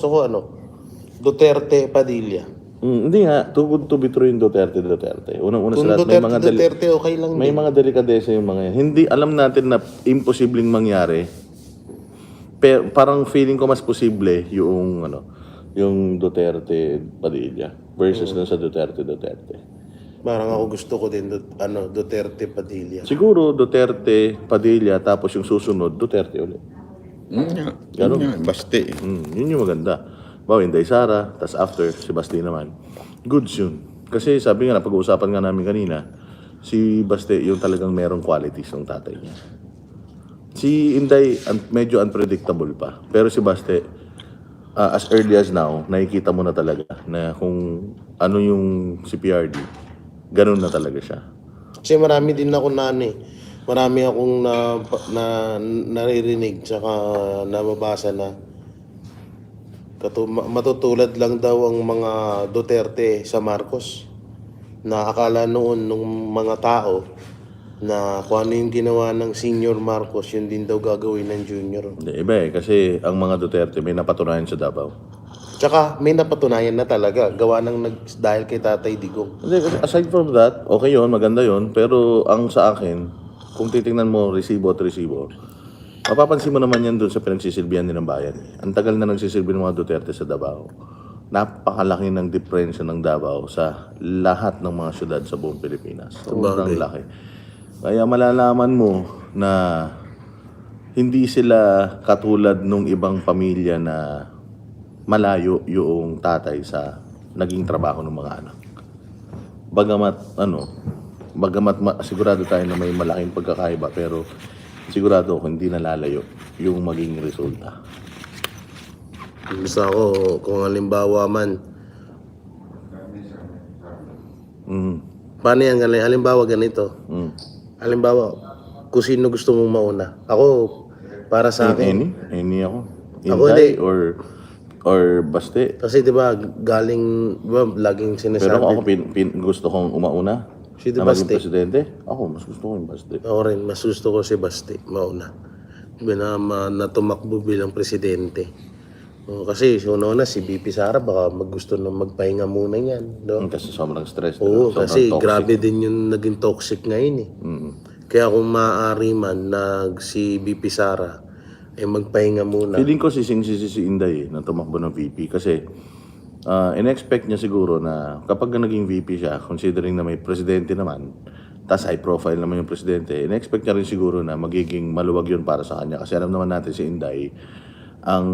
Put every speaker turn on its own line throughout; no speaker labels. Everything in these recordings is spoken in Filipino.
gusto ko Duterte, Padilla.
Hindi nga, too good to be true yung Duterte. Unang-una sa
Kung
lahat,
Duterte, okay lang
may
din.
mga delikadesa yung mga yan. Hindi, alam natin na imposibleng mangyari. Pero parang feeling ko mas posible yung Duterte Padilla versus dun sa Duterte.
Parang ako gusto ko din Duterte, Padilla.
Siguro Duterte Padilla tapos yung susunod Duterte ulit.
Ganun nga, Baste.
Yun yung maganda. Inday Sara, tas after si Basti naman. Goods yun. Kasi sabi nga na, pag-uusapan nga namin kanina, si Baste yung talagang merong qualities ng tatay niya. Si Inday, medyo unpredictable pa. Pero si Baste, as early as now, nakikita mo na talaga na kung ano yung si PRD, ganun na talaga siya.
Kasi marami din ako marami akong naririnig tsaka nababasa na matutulad lang daw ang mga Duterte sa Marcos. Na akala noon nung mga tao na kung ano yung ginawa ng senior Marcos, yun din daw gagawin ng junior.
Hindi, iba kasi ang mga Duterte may napatunayan sa Davao.
Tsaka may napatunayan na talaga gawa dahil kay Tatay Digong.
Hindi, aside from that, okay yun, maganda yun. Pero ang sa akin, kung titingnan mo resibo at resibo, mapapansin mo naman yan doon sa pinagsisilbihan din ng bayan. Ang tagal na nagsisilbi ng mga Duterte sa Davao. Napakalaki ng diferensya ng Davao sa lahat ng mga syudad sa buong Pilipinas. Sobrang laki. Kaya malalaman mo na hindi sila katulad nung ibang pamilya na malayo yung tatay sa naging trabaho ng mga anak. Bagamat sigurado tayo na may malaking pagkakaiba, pero sigurado ako hindi nalalayo yung maging resulta.
Basta ako, kung halimbawa man, paano yan galing? Halimbawa ganito. Halimbawa, kung sino gusto mong mauna. Ako, para sa akin.
Any ako.
Ako
Inday
hindi.
or Baste.
Kasi diba, laging sinasabi.
Pero ako gusto kong umauna
Si
na maging
Baste.
presidente. Ako, mas gusto ko yung Baste.
Ako rin, mas gusto ko si Basti, mauna. Na tumakbo bilang presidente. Kasi una si BP Sara baka maggusto na magpahinga muna yan. No?
Kasi sobrang stress.
Oo,
sobrang
kasi
toxic.
grabe din yung naging toxic ngayon . Kaya kung maaari man si BP Sara ay magpahinga muna.
Feeling ko si Inday na tumakbo ng VP kasi in-expect niya siguro na kapag naging VP siya, considering na may presidente naman, tas high profile naman yung presidente, in-expect niya rin siguro na magiging maluwag yun para sa kanya. Kasi alam naman natin si Inday, ang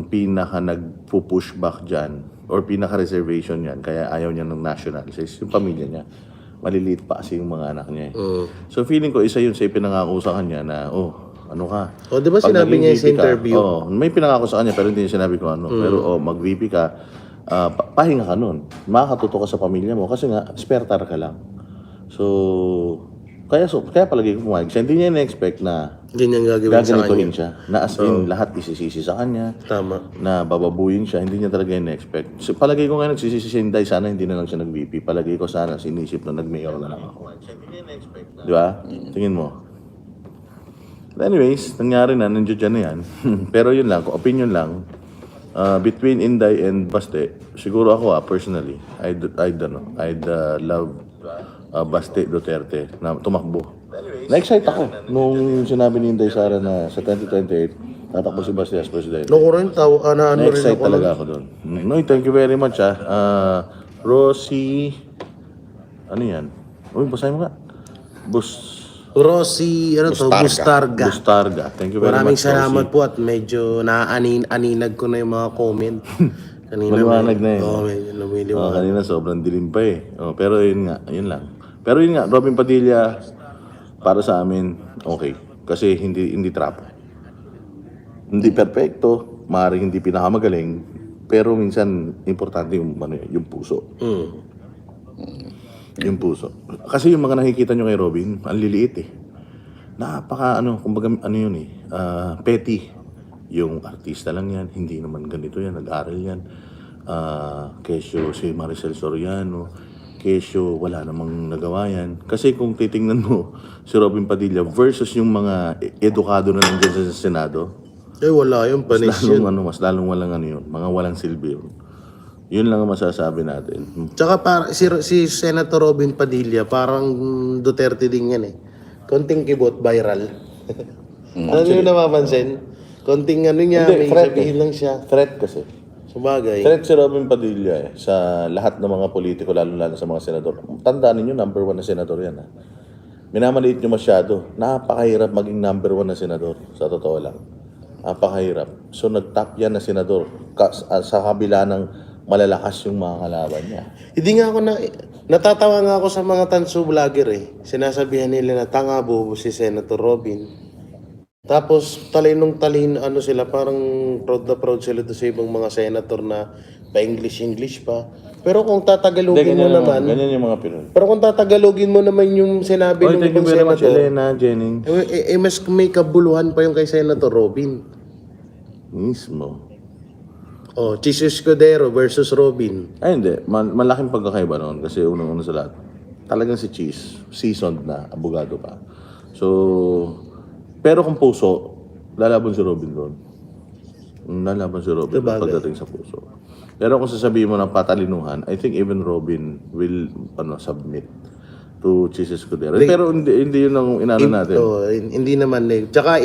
pinaka nagpo-push back dyan or pinaka-reservation yan, kaya ayaw niya ng national. Kasi yung pamilya niya, maliliit pa kasi yung mga anak niya. So feeling ko, isa yun sa pinangako sa kanya na, ano ka?
Di ba
Pag
sinabi
naging
niya
VP
sa interview?
may pinangako sa kanya pero hindi niya sinabi ko ano. Pero mag-VP ka, pahinga ka nun. Makakatuto ka sa pamilya mo kasi nga, spare tire ka lang. So, kaya palagi ko pumayag siya. Hindi niya na-expect na
Hindi niya gagawin sa
gaganituhin
kanya.
siya. Na as in, lahat isisisi sa kanya.
Tama.
Na bababuyin siya. Hindi niya talaga na-expect. So, palagi ko nga nagsisisi si Inday, sana hindi na lang siya nag-VP. Palagi ko sana sinisip na nag-mayor na lang ako. Hindi niya na-expect na. Di ba? Tingin mo. But anyways, nangyari na, nandiyo dyan na yan. Pero yun lang, opinion lang. Between Inday and Baste, siguro ako personally, I'd love Baste Duterte na tumakbo. Na-excite ako nung sinabi ni Inday Sara na sa 2028, tatakbo si Baste as president.
Ko rin rin
Na-excite
ako.
talaga ako doon. No, thank you very much Rosie, ano yan? Uy, basahin mo nga.
Rosie, Bustarga.
Bustarga. Thank you very
Maraming
much,
salamat
Rosie.
po at medyo naaninag ko na yung mga comment. Kanina
Maliwanag na eh.
Oo, medyo lumiliwanag.
Kanina sobrang dilim pa eh. Pero yun nga, yun lang. Pero yun nga, Robin Padilla, para sa amin, okay. Kasi hindi trap. Hindi perfecto, maaaring hindi pinakamagaling, pero minsan, importante yung puso. Yung puso. Kasi yung mga nakikita nyo kay Robin, ang liliit eh. Kumbaga yun eh, petty. Yung artista lang yan, hindi naman ganito yan, nag-aral yan. Kesyo si Maricel Soriano, kesyo wala namang nagawa yan. Kasi kung titingnan mo si Robin Padilla versus yung mga edukado na nandiyan sa Senado,
Wala yung
Mas
panis
lalong,
yun.
mas lalong walang ano yun. Mga walang silbi yun. Yun lang ang masasabi natin.
Tsaka si Senator Robin Padilla, parang Duterte din yan eh. Konting kibot, viral. Ano nyo napapansin? Konting ano niya, may
threat
sabihin lang siya.
Threat kasi.
Sabagay.
Threat si Robin Padilla sa lahat ng mga politiko, lalo-lalo sa mga senador. Tandaan ninyo, number 1 na senador yan. Minamaliit nyo masyado. Napakahirap maging number 1 na senador. Sa totoo lang. Napakahirap. So nag-top yan na senador. Sa kabila ng malalakas yung mga kalaban niya.
Hindi nga ako natatawa nga ako sa mga tanso vlogger eh. Sinasabihan nila na tanga bobo si Senator Robin. Tapos talinong ano sila, parang proud na proud sila doon sa ibang mga senator na pa-English pa. Pero kung tatagalogin mo naman,
Ganyan yung mga Pinoy.
pero kung tatagalogin mo naman yung sinabi ng
Thank you
ibang
very much,
senator,
Elena, Jennings.
mas may kabuluhan pa yung kay Senator Robin.
Mismo.
Oh, Chis Escudero versus Robin.
Ay, hindi. Malaking pagkakaiba noon kasi unang-una sa lahat. Talagang si Cheese, seasoned na, abogado pa. So, pero kung puso, lalaban si Robin doon. Lalaban si Robin doon pagdating sa puso. Pero kung sasabihin mo ng patalinuhan, I think even Robin will submit to Cheese Escudero. Pero hindi yun ang inano natin.
Hindi naman eh. Tsaka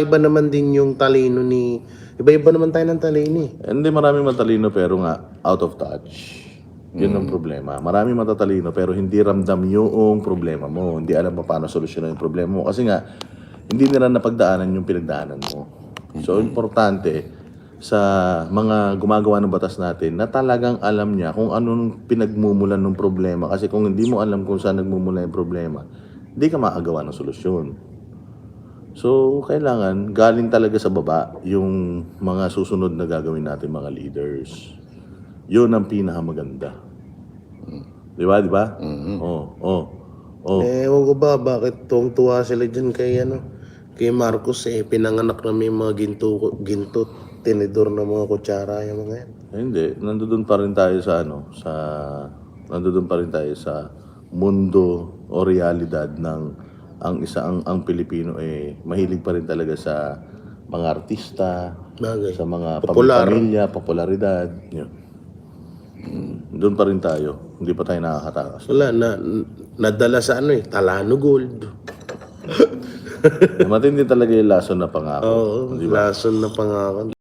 iba naman din yung talino ni... Iba-iba naman tayo ng talino eh.
Hindi maraming matalino pero nga out of touch. Yun ang problema. Maraming matatalino pero hindi ramdam yung problema mo. Hindi alam pa paano solusyonan yung problema mo. Kasi nga, hindi nila napagdaanan yung pinagdaanan mo. So, importante sa mga gumagawa ng batas natin na talagang alam niya kung anong pinagmumulan ng problema. Kasi kung hindi mo alam kung saan nagmumula yung problema, hindi ka makagawa ng solusyon. So, kailangan galing talaga sa baba yung mga susunod na gagawin natin mga leaders. Yun ang pinakamaganda. Di ba? Di ba?
Ewan ko ba, bakit tuwang-tuwa sila dyan kay Marcos pinanganak na may mga ginto, tinidor na mga kutsara, yung mga yan.
Hindi, nandoon pa rin tayo sa mundo o realidad ng ang Pilipino mahilig pa rin talaga sa mga artista,
Bagay.
sa mga
Popular.
pamilya, popularidad. Yun. Doon pa rin tayo. Hindi pa tayo nakakatakas.
Wala, nadala sa Talano Gold.
Matindi talaga yung lason na pangako.
Oo, lason na pangako.